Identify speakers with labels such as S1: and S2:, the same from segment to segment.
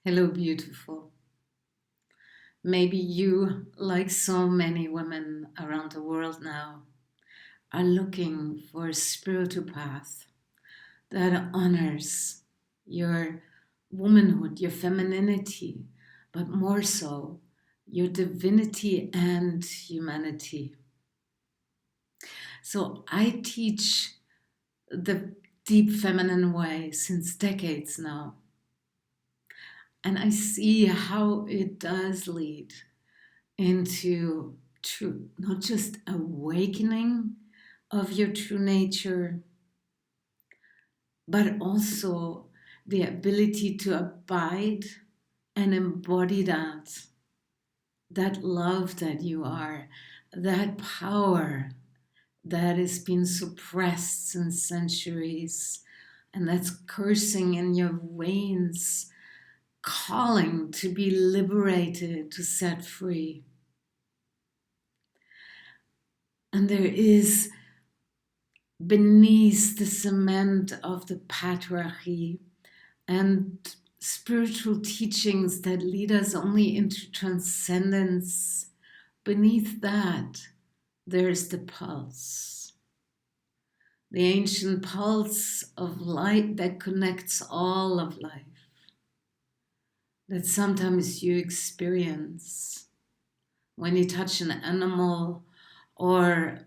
S1: Hello, beautiful. Maybe you, like so many women around the world now, are looking for a spiritual path that honors your womanhood, your femininity, but more so, your divinity and humanity. So I teach the deep feminine way since decades now. And I see how it does lead into true, not just awakening of your true nature, but also the ability to abide and embody that love that you are, that power that has been suppressed since centuries and that's coursing in your veins, calling to be liberated, to set free. And there is beneath the cement of the patriarchy and spiritual teachings that lead us only into transcendence, beneath that, there's the pulse, the ancient pulse of light that connects all of life, that sometimes you experience when you touch an animal or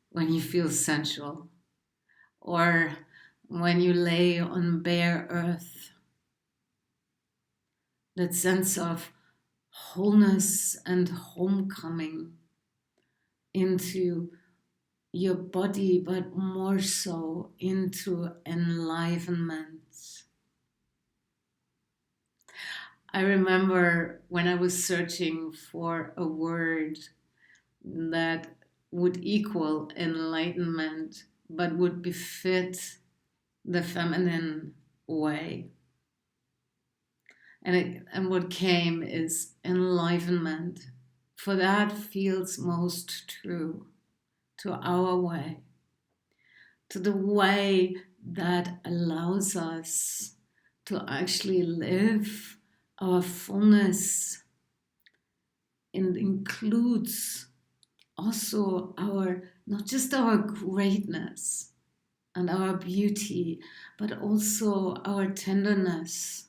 S1: when you feel sensual, or when you lay on bare earth. That sense of wholeness and homecoming into your body, but more so into enlivenment. I remember when I was searching for a word that would equal enlightenment, but would befit the feminine way. And what came is enlivenment, for that feels most true to our way, to the way that allows us to actually live our fullness and includes also our, not just our greatness and our beauty, but also our tenderness,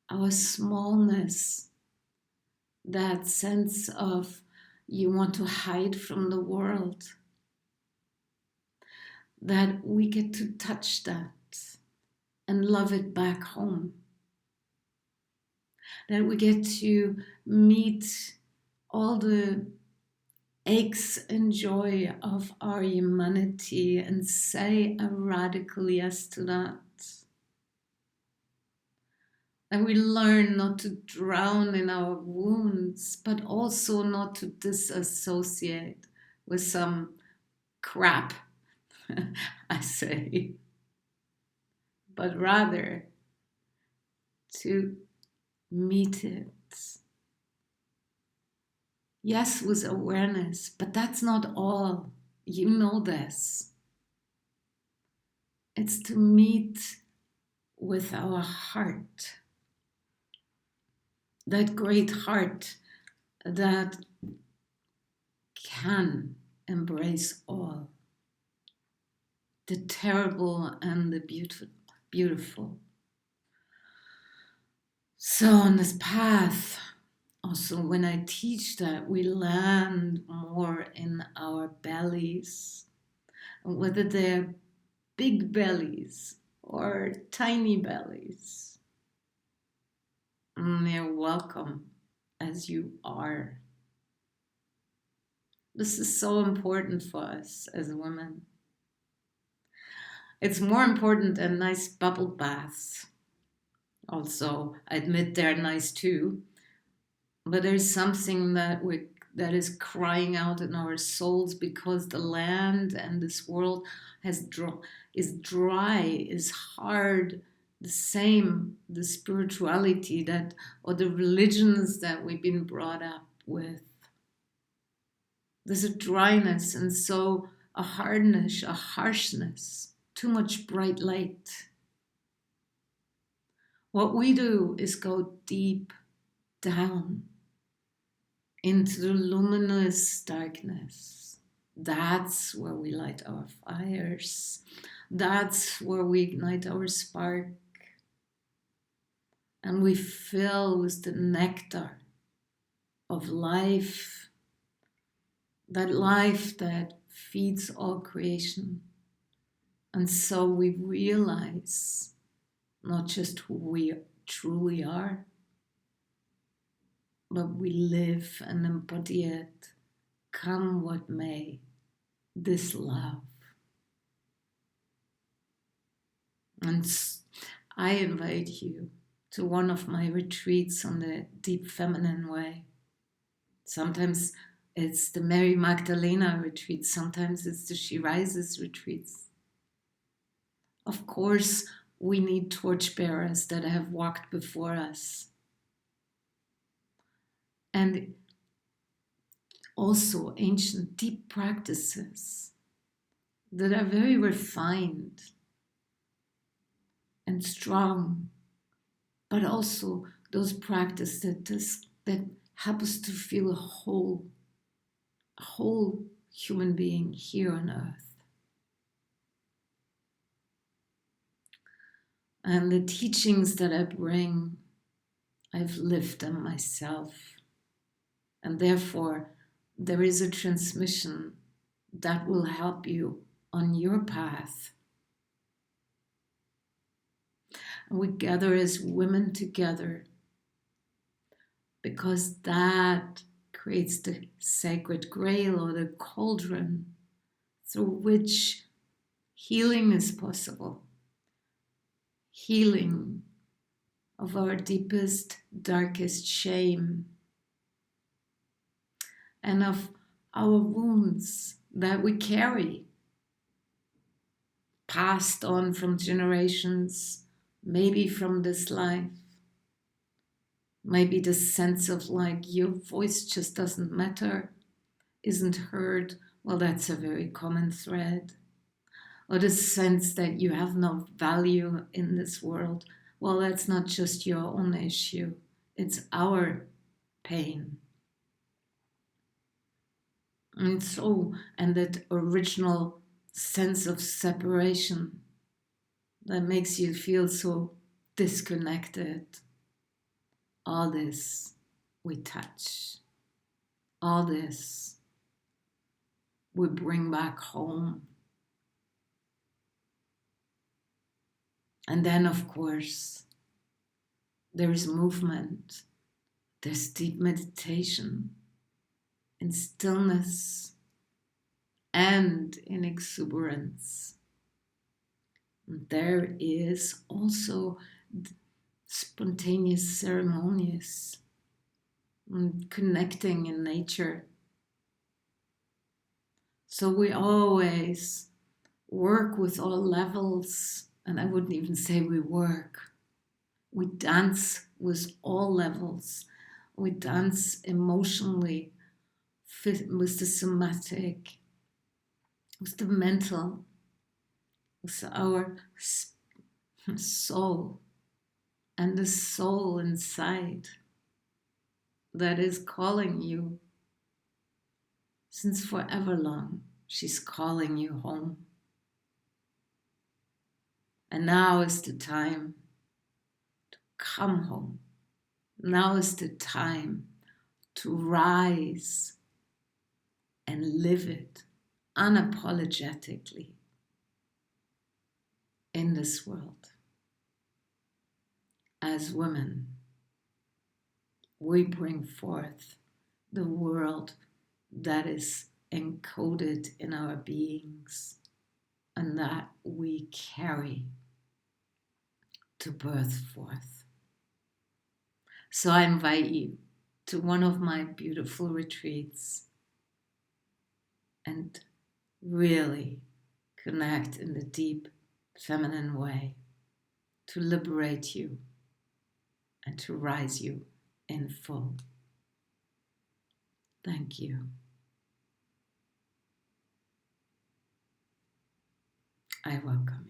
S1: our smallness, that sense of you want to hide from the world, that we get to touch that and love it back home, that we get to meet all the aches and joy of our humanity and say a radical yes to that. And we learn not to drown in our wounds, but also not to disassociate with some crap, I say, but rather to meet it. Yes, with awareness, but that's not all. You know this. It's to meet with our heart, that great heart that can embrace all, the terrible and the beautiful. So on this path, also when I teach that, we land more in our bellies, whether they're big bellies or tiny bellies. You're welcome as you are. This is so important for us as women. It's more important than nice bubble baths. Also, I admit they're nice too, but there's something that is crying out in our souls because the land and this world is dry, is hard. The same, the spirituality that, or the religions that we've been brought up with. There's a dryness and so a hardness, a harshness, too much bright light. What we do is go deep down into the luminous darkness. That's where we light our fires. That's where we ignite our spark. And we fill with the nectar of life, that life that feeds all creation. And so we realize not just who we truly are, but we live and embody it, come what may, this love. And I invite you to one of my retreats on the Deep Feminine Way. Sometimes it's the Mary Magdalene retreat, sometimes it's the She Rises retreats. Of course, we need torchbearers that have walked before us. And also ancient deep practices that are very refined and strong, but also those practices that help us to feel a whole human being here on earth. And the teachings that I bring, I've lived them myself. And therefore, there is a transmission that will help you on your path. And we gather as women together because that creates the sacred grail or the cauldron through which healing is possible. Healing of our deepest, darkest shame and of our wounds that we carry, passed on from generations, maybe from this life. Maybe the sense of like your voice just doesn't matter, isn't heard. Well, that's a very common thread. Or the sense that you have no value in this world. Well, that's not just your own issue. It's our pain. And that original sense of separation that makes you feel so disconnected. All this we touch. All this we bring back home. And then, of course, there is movement. There's deep meditation in stillness and in exuberance. And there is also spontaneous ceremonies, connecting in nature. So we always work with all levels, and I wouldn't even say we work. We dance with all levels. We dance emotionally, with the somatic, with the mental, with our soul, and the soul inside that is calling you. Since forever long, she's calling you home. And now is the time to come home. Now is the time to rise and live it unapologetically in this world. As women, we bring forth the world that is encoded in our beings and that we carry to birth forth. So I invite you to one of my beautiful retreats and really connect in the deep feminine way to liberate you and to rise you in full. Thank you. I welcome you.